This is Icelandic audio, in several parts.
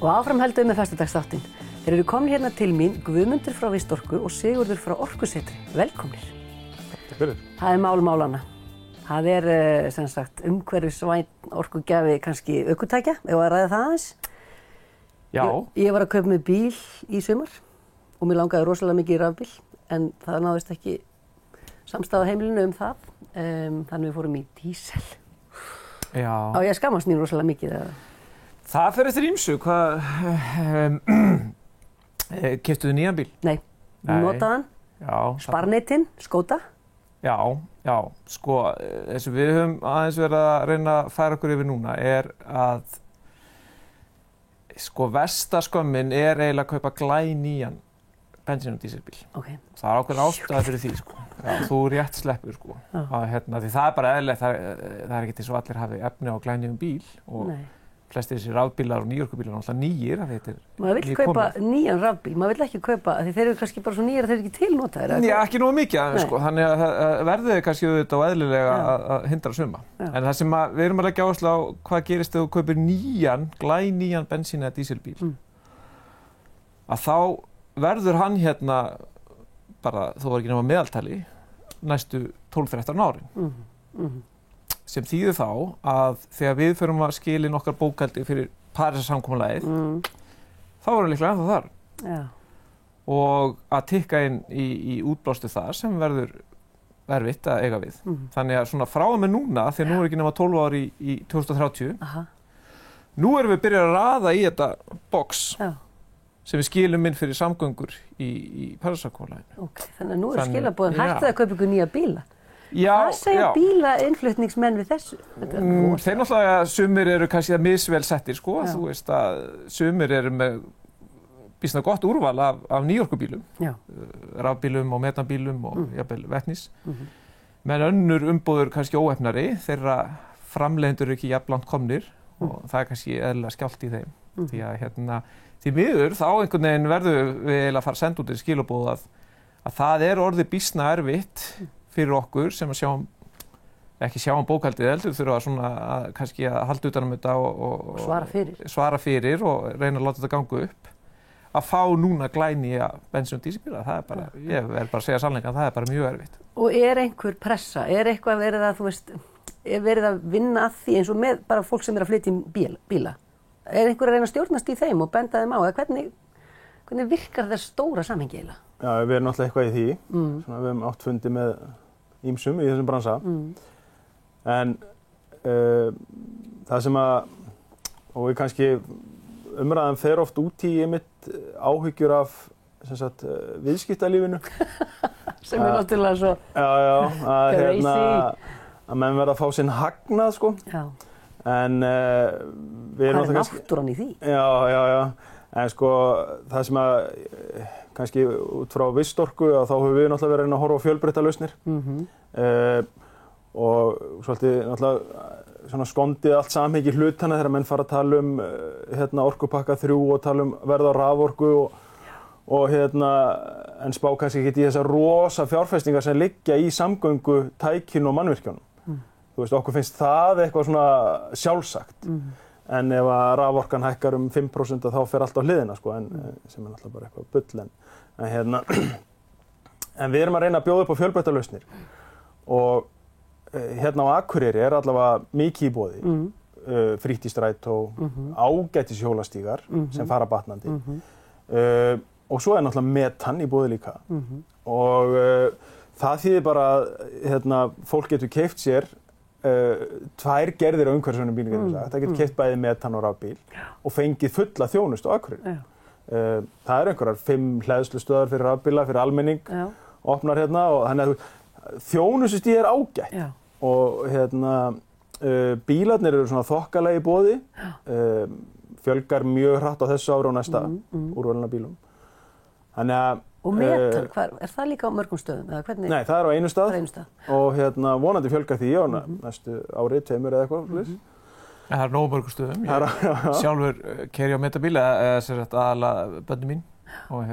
Og áfram höldum með föstudagsþáttinn. Þeir eru komnir hérna til mín Guðmundur frá Vistorku og Sigurður frá Orkusetri. Velkomnir. Takk fyrir. Það er mál málanna. Það er sem sagt umhverfisvænn orkugjafi kannski ökutækja, ef að ræða það aðeins. Já. Ég var að kaupa með bíl í sumar og mér langaði rosalega mikið í rafbíl en það náðist ekki samstaða heimilinu það. Þannig við fórum í dísel. Já. Á ég að skammast mín rosalega mikið eða? Það fer eftir ýmsu. Keyptuðu nýjan bíl? Nei, notaðan, sparneytin, skóta. Já, sko, þess að við höfum aðeins verið að reyna að færa okkur yfir núna er að sko versta skömmin er eiginlega að kaupa glænýjan bensín- og dísilbíl. Okay. Það er ákveðin ástæða fyrir því, sko. Já, þú rétt sleppur, sko. Að, því það er bara eðlilegt, það er ekki til svo allir hafi efni á glænýjum bíl og flestir þessir rafbílar og nýorkubílar náttúrulega nýir. Maður vill kaupa nýjan rafbíl, maður vill ekki kaupa, því þeir eru kannski bara svo nýir að þeir eru ekki tilnotaðir. Já, ekki nógu mikið, sko, þannig að verðið er kannski auðvitað og eðlilega að hindra suma. En það sem við erum að leggja áherslu á hvað gerist ef þú kaupir glænýjan bensín- eða dísilbíl, að þá verður hann hérna bara, þó var ekki nema meðaltali, næstu 12-13 árin. Sem þýðir þá að þegar við förum að skila inn okkar bókhaldi fyrir Parísarsamkomulagið, þá erum við líklega ennþá þar. Já. Og að tikka inn í útblástu þar sem verður erfitt að eiga við. Þannig að svona frá og með núna, þegar nú er ekki nema 12 ár í 2030, nú erum við byrjað að raða í þetta box sem við skilum inn fyrir samgöngur í Parísarsamkomulaginu. Ok, þannig að nú er skilaboðin hættið að kaupa ykkur nýja bíla. Já, hvað segja bílainnflutningsmenn við þessu? Þeir náttúrulega, sumir eru kannski misvel settir, sko. Þú veist að sumir eru með býsna gott úrval af nýorkubílum, rafbílum og metanbílum og jafnvel vetnis. Men önnur umbúðir kannski óheppnari, þeirra framleiðendur eru ekki jafnlangt komnir og það er kannski eðlilega skjált í þeim. Því að því miður þá einhvern veginn verður við eiginlega að fara að senda út í skilaboð að það er orðið býsna erfitt fyrir okkur sem að ekki sjá bókhaldið heldur, þurfa svona kannski að halda utan þetta og svara fyrir og reyna að láta þetta ganga upp. Að fá núna glænýja bensín- og dísilbíla, það er bara, ég verð bara að segja sannleikann, það er bara mjög erfitt. Og er einhver pressa, er eitthvað verið að, þú veist, er verið að vinna að því eins og með bara fólk sem er að flytja bíla? Er einhver að reyna að stjórnast í þeim og benda þeim á, eða hvernig virkar það stóra samhengi eiginlega? Já, við erum náttúrulega eitthvað í því, svona við höfum átt fundi með ýmsum í þessum bransa, en það sem og við kannski umræðan fer oft út í einmitt áhyggjur af viðskiptalífinu. Sem er náttúrulega svo crazy. Að menn verða að fá sinn hagnað, sko. Já. En við erum náttúrulega náttúran í því? Já. En sko, það sem kannski út frá Vistorku að þá höfum við náttúrulega verið að reyna að horfa á fjölbreyttar lausnir. Og svolítið náttúrulega svona skondið allt samhengi hlutana þegar menn fara að tala orkupakka 3 og tala verð á raforku og en spá kannski ekki í þessar rosa fjárfestingar sem liggja í samgöngu tækinu og mannvirkjunum. Þú veist, okkur finnst það eitthvað svona sjálfsagt. En ef að raforkan hækkar 5% þá fer allt á hliðina, sko, sem er náttúrulega bara eitthvað bull. En við erum að reyna að bjóða upp á fjölbreyttar lausnir. Og hérna á Akureyri er allavega mikið í boði. Frítt í strætó, ágætis hjólastígar sem fara batnandi. Og svo er náttúrulega metan í boði líka. Og það þýðir bara að fólk getur keypt sér 2 gerðir á umhverfisvænum bílum, getum við sagt. Það getur keypt bæði metan og rafbíl og fengið fulla þjónustu á Akureyri. Það eru einhverjar 5 hleðslustöðvar fyrir rafbíla, fyrir almenning, opnar hérna og þannig að þjónustustig er ágætt. Og bílarnir eru svona þokkalega í boði, fjölgar mjög hratt á þessu ári og næsta úrvalina bílum. Þannig að og metan, er það líka á mörgum stöðum? Eða hvernig? Nei, það er á einu stað og vonandi fjölgar því á næstu ári, 2 eða eitthvað. Það er nógu mörgum stöðum. Ég sjálfur keyri á metabíl eða aðalega börnin mín og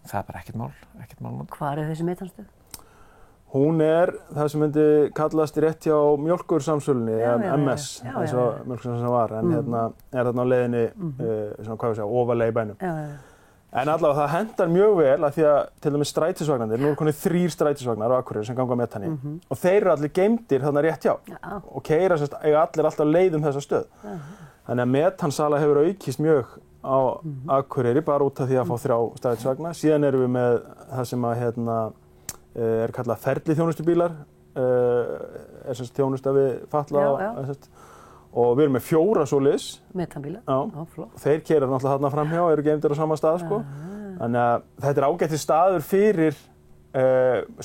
það er bara ekkert mál. Hvar er þessi metanstöð? Hún það sem myndi kallast rétt hjá mjólkursamsölunni, MS, eins og mjólkursamsölunni var, en þarna á leiðinni, svona hvað við segja, ofalega í bænum. En allavega það hendar mjög vel að því að til dæmis strætisvagnarnir, nú konið 3 strætisvagnar á Akureyri sem ganga á metani og þeir allir geymdir þarna rétt hjá og keyra eiga allir alltaf leið þessa stöð. Þannig að metansala hefur aukist mjög á Akureyri bara út af því að fá 3 strætisvagna. Síðan erum við með það sem að kallað ferliþjónustubílar, sem þjónusta við fatlaða og við erum með 4 svoleiðis. Metanbíla. Flott. Þeir keyra náttúrulega þarna framhjá, eru geymdir á sama stað, sko. Þannig að þetta ágætis staður fyrir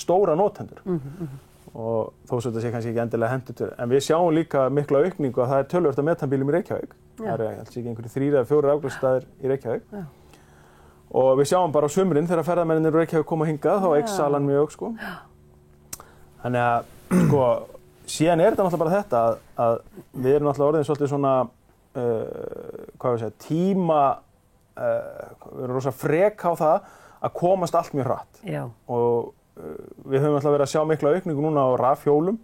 stóra notendur. Og þó svo þetta sé kannski ekki endilega hentugt. En við sjáum líka mikla aukningu að það töluvert af metanbílum í Reykjavík. Það alls ekki einhverjir 3 eða 4 afgreiðslustaðir í Reykjavík. Og við sjáum bara á sumrin þegar ferðamennirnir úr Reykjavík koma hingað, þá eykst salan mjög, sko. Þannig að, sko, síðan þetta náttúrulega bara þetta að við erum náttúrulega orðin svolítið svona, hvað við segja, við erum rosa frek á það að komast allt mjög hratt. Og við höfum náttúrulega verið að sjá mikla aukningu núna á rafhjólum.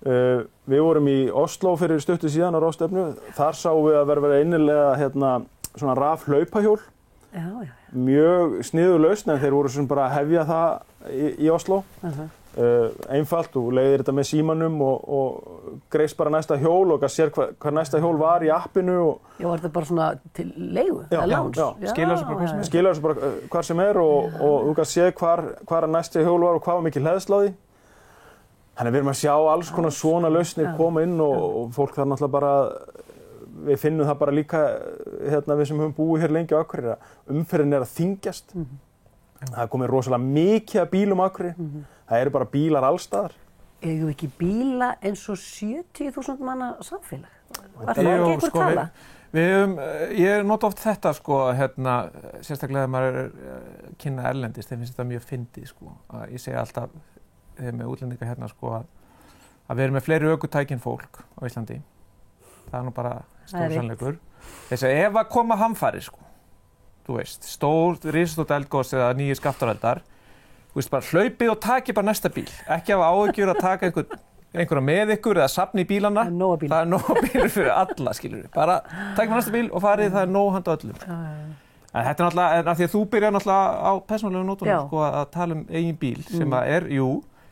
Við vorum í Oslo fyrir stuttu síðan á ráðstefnu. Þar sáum við að vera innilega svona rafhlaupahjól. Mjög sniðug lausn, en þeir voru svona bara að hefja það í Oslo. Einfalt, þú leiðir þetta með símanum og greist bara næsta hjól og sér hvað næsta hjól var í appinu. Já, var þetta bara svona til leigu? Já, skilar þessu bara hvar sem og þú kannst séð hvar næsta hjól var og hvað var mikið hleðsla á því. Þannig að við erum að sjá alls konar svona lausnir koma inn og fólk þarf náttúrulega bara, við finnum það bara líka, við sem höfum búið hér lengi á Akureyri, að umferðin að þyngjast. Það komið rosalega mikið af bílum á Akureyri. Það eru bara bílar allstaðar. Eigum við ekki bíla eins og 70.000 manna samfélag? Var það ekki einhver tala? Ég nota oft þetta, sko, sérstaklega þegar maður kynna erlendis, þeim finnst þetta mjög fyndið, sko. Ég segi alltaf, þegar með útlendinga sko, að við erum með fleiri ökutæki en fólk á Íslandi. Það nú bara stór sannleikur. Þess að ef að koma hamfarir, sko, þú veist, risastórt eldgos eða nýir skaftáreldar, þú veist, bara hlaupið og takið bara næsta bíl. Ekki hafa áhyggjur að taka einhverja með ykkur eða safna í bílana. Það er nóg bílur fyrir alla, skilur við. Bara takið næsta bíl og farið, það er nóg handa öllum. En þetta náttúrulega, af því að þú byrjar náttúrulega á persónulegu nótunum, sko, að tala eigin bíl, sem að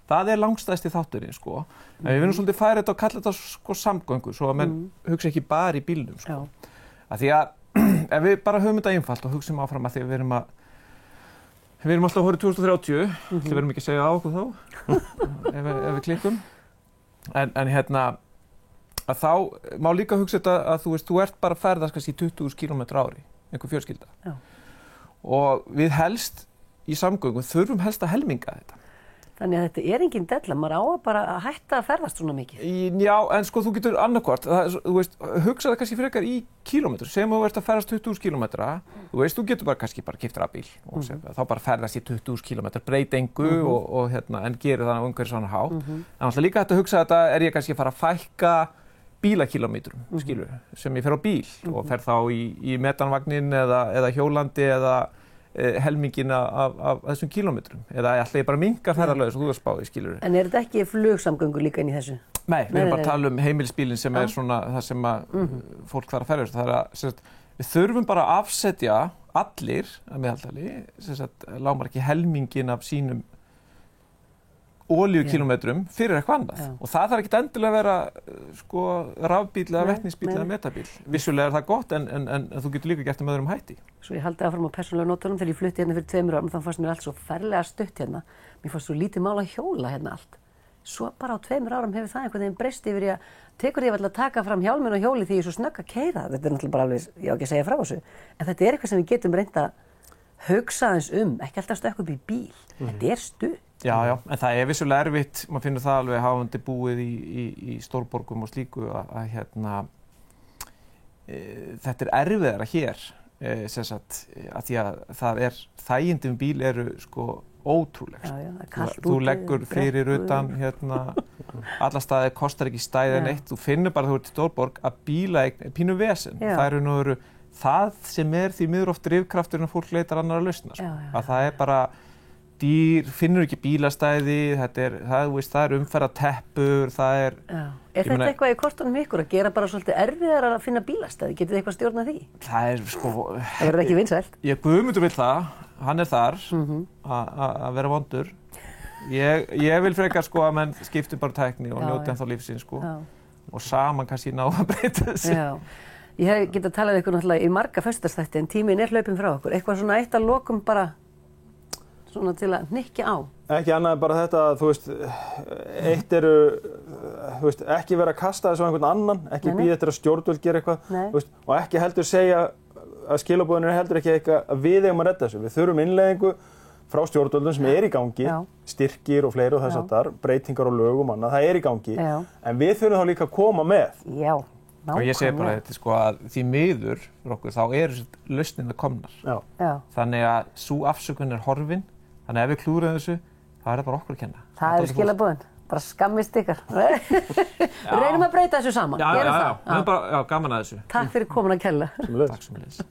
það langstæðsti þátturinn, sko. En við viljum svolítið færa þetta og kalla þetta, sko, samgöngur, svo að menn hugsa ekki bara í bílnum, sko. Af því að ef við bara höfum þetta einfalt og hugsum áfram að því að við erum alltaf horið 2030, við verðum ekki að segja á okkur þá, ef við klikkum. En að þá má líka hugsa þetta að þú ert bara að ferðast kannski 20.000 km á ári, einhver fjölskylda. Og við helst í samgöngum þurfum helst að helminga þetta. Þannig að þetta engin della, maður á að bara hætta að ferðast svona mikið. Já, en sko þú getur annarkvort, þú veist, hugsa það kannski frekar í kílómetrum, sem þú ert að ferðast 20.000 kílómetra, þú veist, þú getur bara kannski bara keypt rafbíl og þá bara ferðast í 20.000 kílómetra, breyta engu og en gerir það á umhverfis svona hátt. En alltaf líka þetta að hugsa þetta, ég kannski að fara að fækka bílakílómetrum, skilur, sem ég fer á bíl og fer þá í metanvagnin eða hjólandi eða helmingin af þessum kílómetrum eða ætla ég bara að minnka ferðalög svo þú spáði, skilur. En þetta ekki flugsamgöngur líka inn í þessu? Nei, við erum bara að tala heimilisbílinn sem svona það sem að fólk þarf að ferðast. Það að við þurfum bara að afsetja allir að meðaltali, lágmarki helmingin af sínum olíukílómetrum fyrir eitthvað annað. Og það þarf ekkert endilega að vera sko rafbíl eða vetnisbíl eða metabíl. Vissulega það gott en þú getur líka gert með öðrum hætti. Svo ég haldi áfram á persónulega nótunum þegar ég flutti fyrir 2 árum, þá fannst mér allt svo ferlega stutt hérna. Mér fannst svo lítið mál að hjóla hérna allt. Svo bara á 2 árum hefur það einhvern veginn breyst yfir í að tekur ég að taka fram hjálminn og hjóli því ég er svo snögg að keyra. Þetta náttúrulega bara alveg, ég á ekki að segja frá þessu. En þetta eitthvað sem við getum reynt að hugsa aðeins ekki alltaf stökk upp í bíl. Þetta stutt. Já, en það vissulega erfitt, maður finnur það alveg hafandi búið í stórborgum og slíku að þetta erfiðara hér, sem sagt, að því að þægindi bíl eru sko ótrúleg. Þú leggur fyrir utan alla staði, kostar ekki stæði neitt, þú finnur bara þú ert í stórborg að bílaeign pínu vesen. Það eru nú það sem því miður oft drifkrafturinn að fólk leitar annarra lausna. Að það bara dýr, finnur ekki bílastæði, það umferðarteppur, það er... Já. Er þetta eitthvað í kortunum ykkur að gera bara svolítið erfiðar að finna bílastæði? Getið þið eitthvað stjórnað því? Það er sko... Það verður ekki vinsælt. Guðmundur vill það, hann er þar að vera vondur. Ég vil frekar sko að menn skipti bara tækni og njóti ennþá lífsins sko. Já. Og saman kannski ná að breyta þessu. Já. Ég hef getað talað ykkur náttúrulega í marga föstudagsþætti en tíminn er hlaupinn frá okkur. Eitthvað svona eitt að lokum bara svona til að hnykkja á. Ekki annað en bara þetta að, þú veist, eitt eru, þú veist, ekki vera að kasta þessu á einhvern annan, ekki bíða eftir að stjórnvöld gera eitthvað, þú veist, og ekki heldur segja að skilaboðin heldur ekki eitthvað að við eigum að redda þessu. Við þurfum innleiðingu frá stjórnvöldum sem er í gangi, styrkir og fleiri og þess að þar, breytingar og lögum annað, það er í gangi, en við þurfum þá líka að koma með. Já, nákvæmlega. Og ég segi bara þetta, sko, að því miður fyrir okkur, þá eru lausnirnar komnar. Já. Þannig að sú afsökun er horfin, þannig að ef við klúðrum þessu, þá er það bara okkur að kenna. Það eru skilaboðin, bara skammist ykkar. Reynum að breyta þessu saman, gerum það. Já, gaman að þessu. Takk fyrir komin að kella. Takk sömuleiðis.